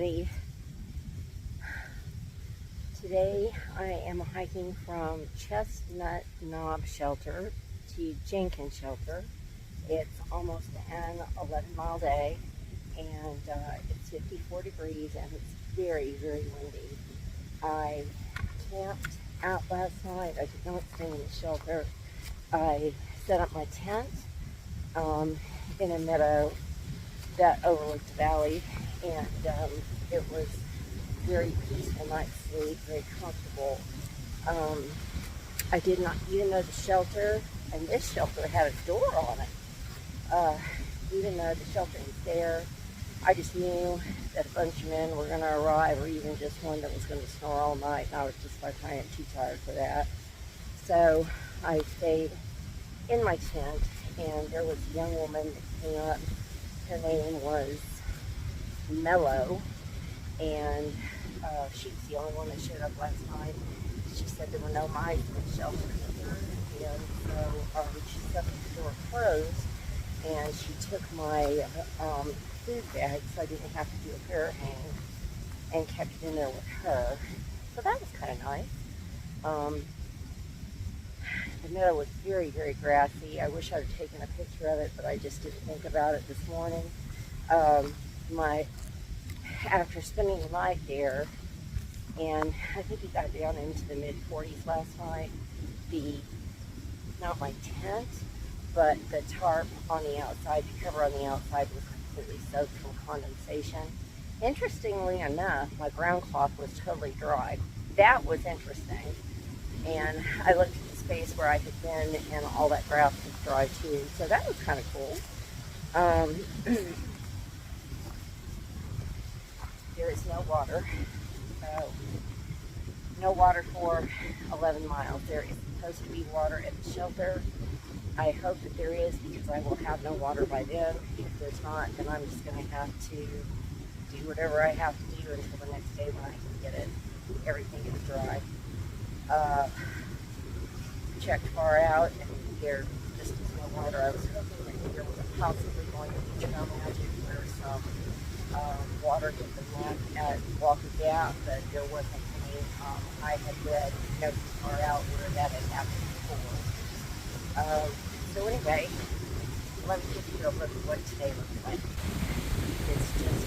everybody. Today I am hiking from Chestnut Knob Shelter to Jenkins Shelter. It's almost an 11-mile day, and it's 54 degrees and it's very, very windy. I camped out last night. I did not stay in the shelter. I set up my tent in a meadow that overlooked the valley, and it was very peaceful night's sleep, very comfortable. I did not even know the shelter, and this shelter had a door on it. Even though the shelter was there, I just knew that a bunch of men were going to arrive, or even just one that was going to snore all night, and I was just like, I am too tired for that. So I stayed in my tent, and there was a young woman that came up. Her name was Mellow, and she was the only one that showed up last night. She said there were no mice in the shelter either, and so she left the door closed, and she took my food bag, so I didn't have to do a prayer hang, and kept it in there with her. So that was kind of nice. The meadow was very, very grassy. I wish I had taken a picture of it, but I just didn't think about it this morning. After spending the night there, and I think it got down into the mid-40s last night, not my tent, but the tarp on the outside, the cover on the outside was completely soaked from condensation. Interestingly enough, my ground cloth was totally dry. That was interesting. And I looked at the space where I had been, and all that grass was dry too. So that was kind of cool. There is no water. No water for 11 miles. There is supposed to be water at the shelter. I hope that there is, because I will have no water by then. If there's not, then I'm just going to have to do whatever I have to do until the next day when I can get it. Everything is dry. Checked far out, and there just is no water. I was hoping that there was possibly going to be trail magic where some water hit the map at Walker Gap, but there wasn't any. I had read notes far out where that had happened before. So anyway, let me give you a look at what today looks like. It's just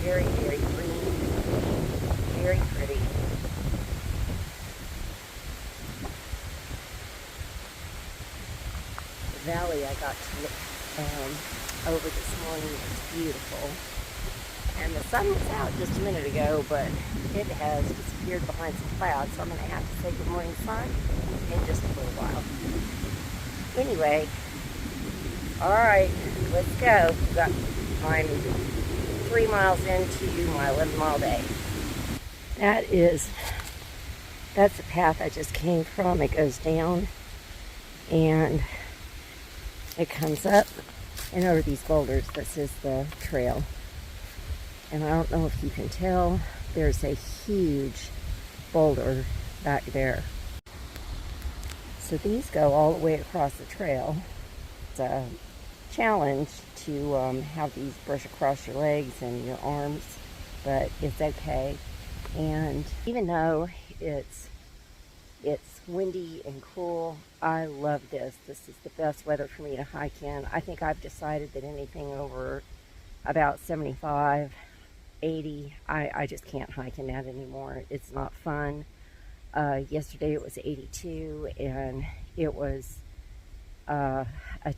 very, very green, very pretty. The valley I got to look over this morning is beautiful. And the sun was out just a minute ago, but it has disappeared behind some clouds, so I'm going to have to say good morning, sun, in just a little while. Anyway, alright, let's go. I'm 3 miles into my 11-mile day. That's the path I just came from. It goes down, and it comes up and over these boulders. This is the trail. And I don't know if you can tell, there's a huge boulder back there. So these go all the way across the trail. It's a challenge to have these brush across your legs and your arms, but it's okay. And even though it's windy and cool, I love this. This is the best weather for me to hike in. I think I've decided that anything over about 75, 80, I just can't hike in that anymore. It's not fun. Yesterday it was 82, and it was a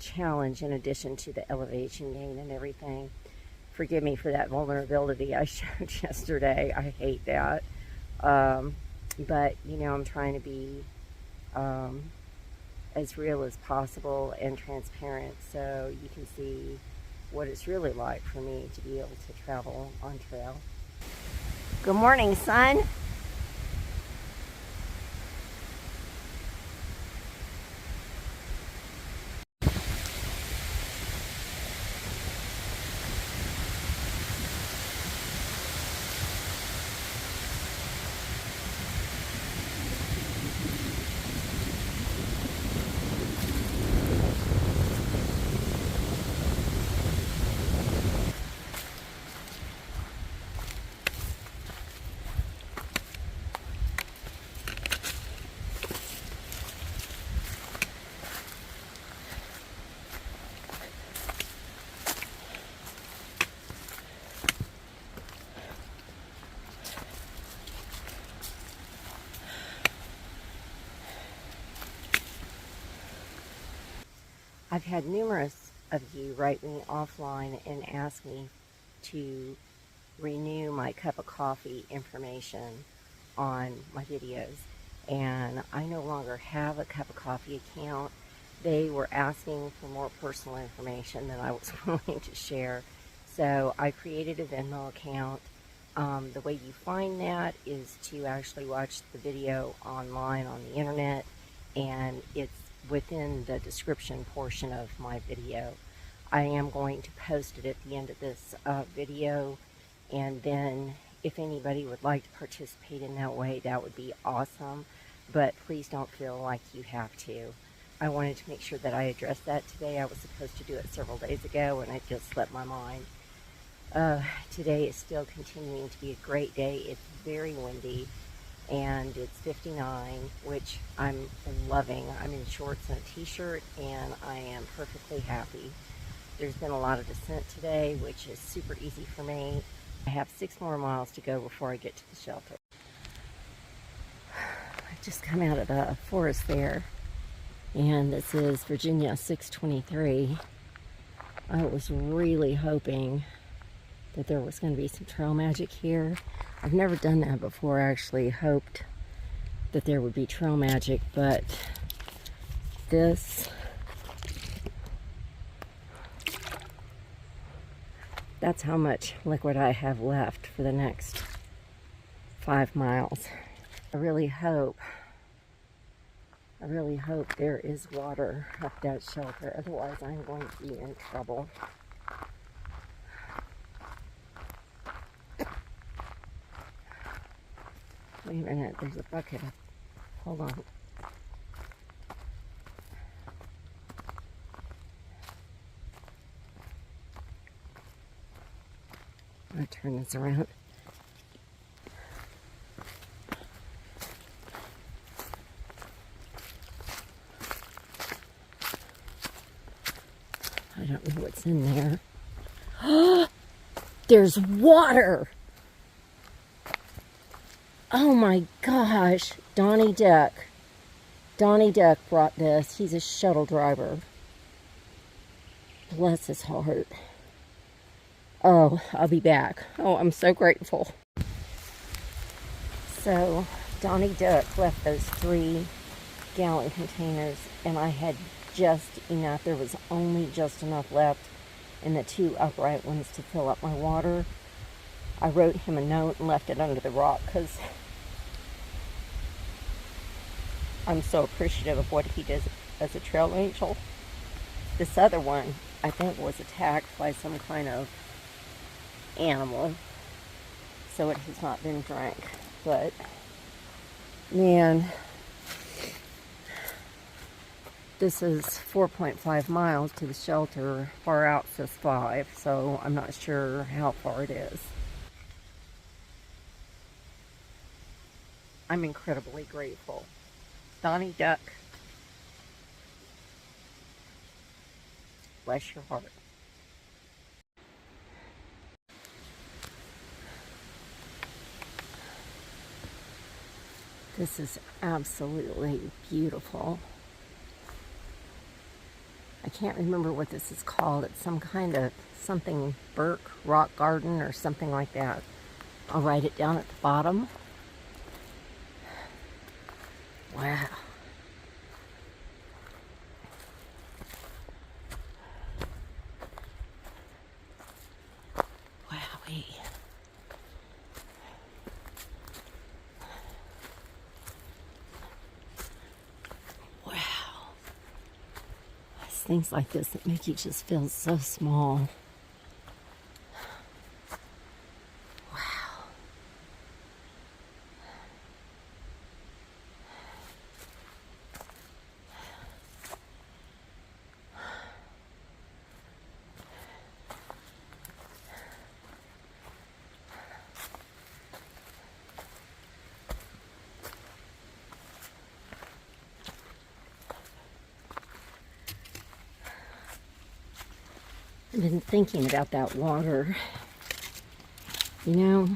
challenge in addition to the elevation gain and everything. Forgive me for that vulnerability I showed yesterday. I hate that. But, you know, I'm trying to be as real as possible and transparent, so you can see what it's really like for me to be able to travel on trail. Good morning, sun. I've had numerous of you write me offline and ask me to renew my cup of coffee information on my videos, and I no longer have a cup of coffee account. They were asking for more personal information than I was willing to share, so I created a Venmo account. The way you find that is to actually watch the video online on the internet, and it's within the description portion of my video. I am going to post it at the end of this video, and then if anybody would like to participate in that way, that would be awesome, but please don't feel like you have to. I wanted to make sure that I addressed that today. I was supposed to do it several days ago, and it just slipped my mind. Today is still continuing to be a great day. It's very windy, and it's 59, which I'm loving. I'm in shorts and a t-shirt, and I am perfectly happy. There's been a lot of descent today, which is super easy for me. I have 6 more miles to go before I get to the shelter. I've just come out of the forest there, and this is Virginia 623. I was really hoping that there was going to be some trail magic here. I've never done that before. I actually hoped that there would be trail magic, but that's how much liquid I have left for the next 5 miles. I really hope there is water at that shelter. Otherwise, I'm going to be in trouble. Wait a minute, there's a bucket. Hold on. I'm going to turn this around. I don't know what's in there. There's water! Oh my gosh, Donnie Duck. Donnie Duck brought this. He's a shuttle driver. Bless his heart. Oh, I'll be back. Oh, I'm so grateful. So, Donnie Duck left those 3-gallon containers, and I had just enough. There was only just enough left in the 2 upright ones to fill up my water. I wrote him a note and left it under the rock because I'm so appreciative of what he does as a trail angel. This other one, I think, was attacked by some kind of animal, so it has not been drank. But man, this is 4.5 miles to the shelter. Far out says 5, so I'm not sure how far it is. I'm incredibly grateful. Donnie Duck, bless your heart. This is absolutely beautiful. I can't remember what this is called. It's some kind of something Burke Rock Garden or something like that. I'll write it down at the bottom. Wow. Wowee. Wow. It's things like this that make you just feel so small. I've been thinking about that water. You know,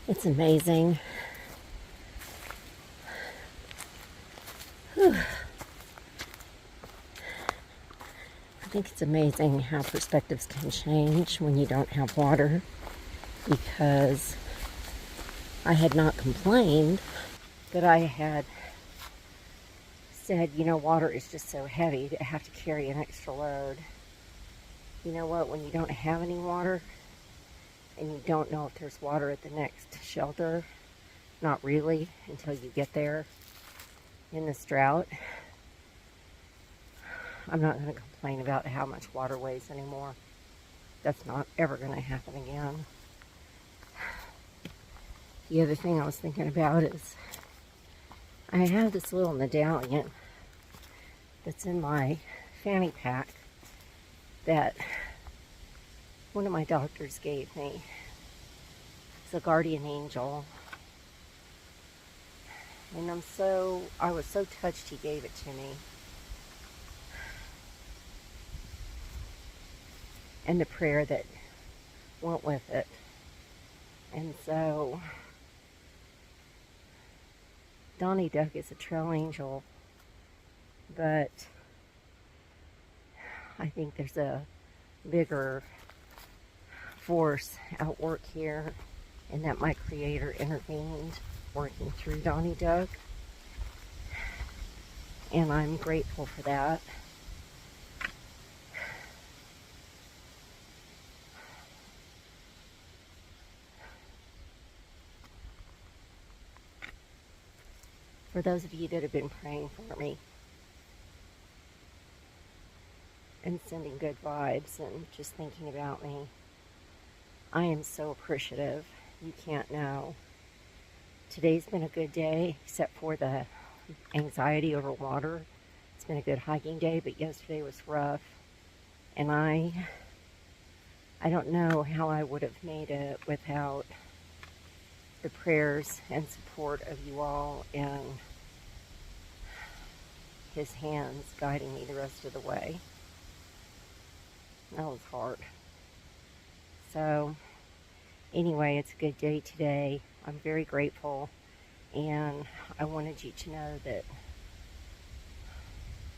it's amazing. think it's amazing how perspectives can change when you don't have water, because I had not complained, but I had said, you know, water is just so heavy to have to carry an extra load. You know what, when you don't have any water and you don't know if there's water at the next shelter, not really until you get there in this drought, I'm not going to complain about how much water weighs anymore. That's not ever going to happen again. The other thing I was thinking about is I have this little medallion that's in my fanny pack that one of my doctors gave me. It's a guardian angel. And I was so touched he gave it to me. And the prayer that went with it. And so, Donnie Duck is a trail angel, but I think there's a bigger force at work here, and that my Creator intervened working through Donnie Duck, and I'm grateful for that. For those of you that have been praying for me and sending good vibes and just thinking about me, I am so appreciative. You can't know. Today's been a good day, except for the anxiety over water. It's been a good hiking day, but yesterday was rough. And I don't know how I would have made it without the prayers and support of you all and His hands guiding me the rest of the way. That was hard. So, anyway, it's a good day today. I'm very grateful, and I wanted you to know that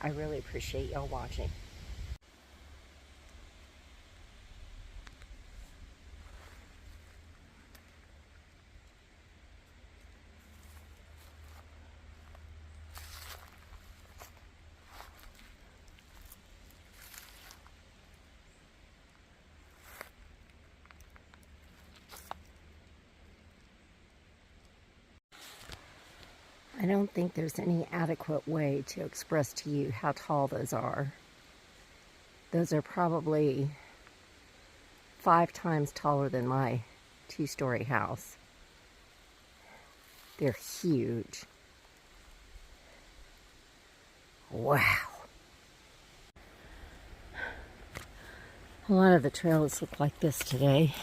I really appreciate y'all watching. I don't think there's any adequate way to express to you how tall those are. Those are probably 5 times taller than my 2-story house. They're huge. Wow. A lot of the trails look like this today.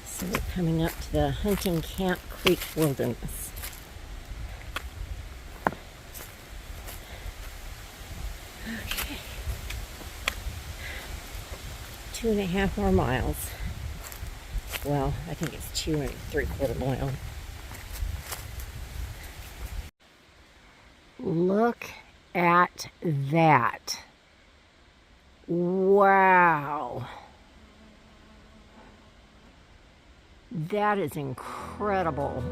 So we're coming up to the Hunting Camp Creek Wilderness. Okay. 2.5 more miles. Well, I think it's 2 3/4 miles. Look at that. Wow. That is incredible.